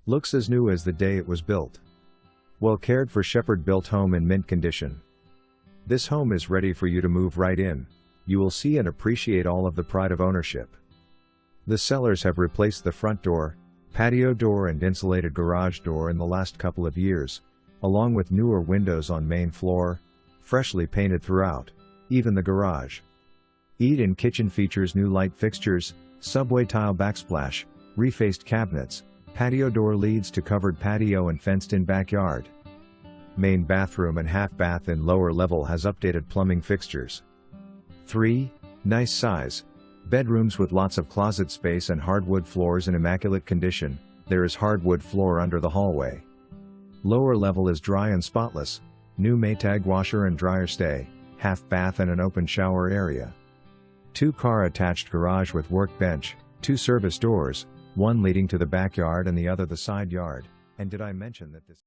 Looks as new as the day it was built. Well cared for Shepard built home in mint condition. This home is ready for you to move right in. You will see and appreciate all of the pride of ownership. The sellers have replaced the front door, patio door and insulated garage door in the last couple of years, along with newer windows on main floor, freshly painted throughout, even the garage. Eat-in kitchen features new light fixtures, subway tile backsplash, refaced cabinets, patio door leads to covered patio and fenced-in backyard. Main bathroom and half bath in lower level has updated plumbing fixtures. 3. Nice size. Bedrooms with lots of closet space and hardwood floors in immaculate condition. There is hardwood floor under the hallway. Lower level is dry and spotless. New Maytag washer and dryer stay, half bath and an open shower area. 2-car attached garage with workbench, 2 service doors, one leading to the backyard and the other the side yard. And did I mention that this